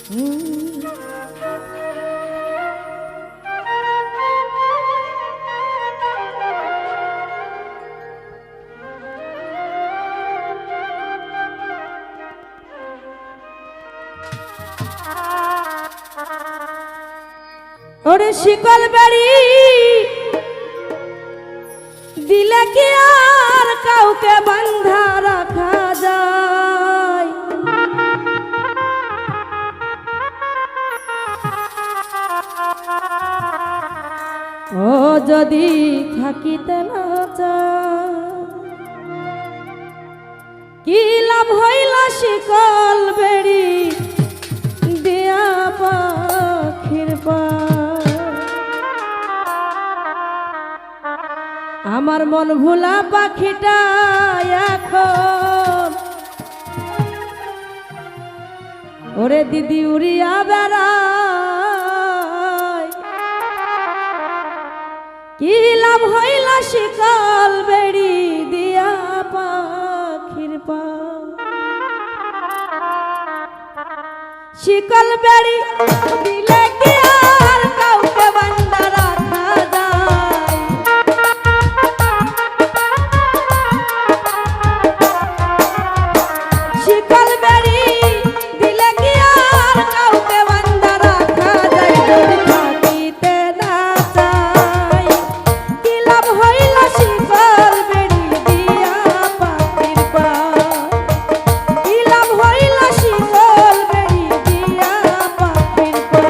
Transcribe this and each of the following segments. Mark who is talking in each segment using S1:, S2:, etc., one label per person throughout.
S1: ওরে শিকল বাড়ি দিলে কি আর কাউকে বাঁধা রাখা যায়? ও যদি থাকিতে না চায়, কি লাভ হইল শিকল বেড়ি দিয়া পাখির পা? আমার মন ভোলা পাখিটা এখন ওরে দিদি উড়িয়া বেড়ায়, কি লাভ হইল শিকল বেড়ি দিয়া পাখির পা? শিকল বেড়ি দিলে কি আর কাউকে বাঁধা রাখা যায়? শিকল বেড়ি দিলে কি আর কাউকে বাঁধা রাখা যায়? যদি থাকিতে না চাই, কি লাভ হইল শিকল বেড়ি দিয়া পাখির পা? কি লাভ হইল শিকল বেড়ি দিয়া পাখির পা?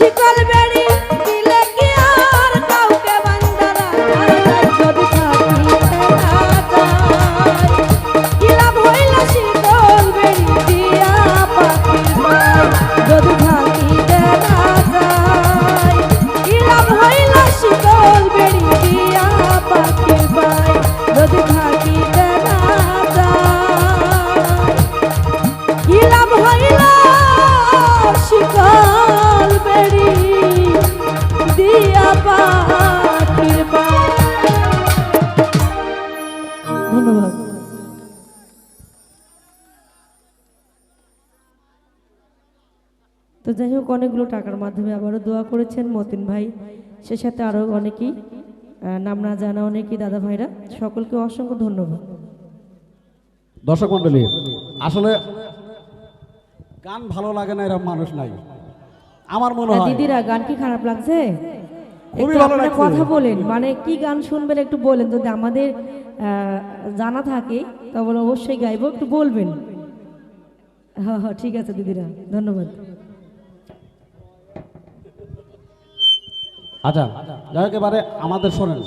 S1: শিকল বেড়ি দিলে কি আর কাউকে বান্ধা রাখা যায় যদি থাকিতে না যায় কি লাভ হইল শিকল বেড়ি দিয়া পাখির পায় যদি থাকিতে না যায় কি লাভ হইল শিকল বেড়ি দিয়া পাখির পায় যদি থাকিতে না যায় কি লাভ হইল শিকল বেড়ি দিয়া পাখির পায়। ধন্যবাদ। তো যাই হোক, অনেকগুলো টাকার মাধ্যমে আবারও দোয়া করেছেন মতিন ভাই, সে সাথে আরও অনেকেই, নাম না জানা অনেকেই দাদা ভাইরা, সকলকে অসংখ্য ধন্যবাদ।
S2: দর্শক মন্ডলী, আসলে গান ভালো লাগে না এরকম মানুষ নাই আমার মনে হয়।
S1: দিদিরা, গান কি খারাপ লাগছে?
S2: খুবই
S1: একটু
S2: ভালো
S1: আপনারা
S2: লাগছে।
S1: কথা বলেন, মানে কি গান শুনবেন একটু বলেন, যদি আমাদের জানা থাকে তাহলে অবশ্যই গাইবো, একটু বলবেন। হ্যাঁ হ্যাঁ, ঠিক আছে দিদিরা, ধন্যবাদ।
S2: আচ্ছা, যাই হোক এবারে আমাদের শোনেন।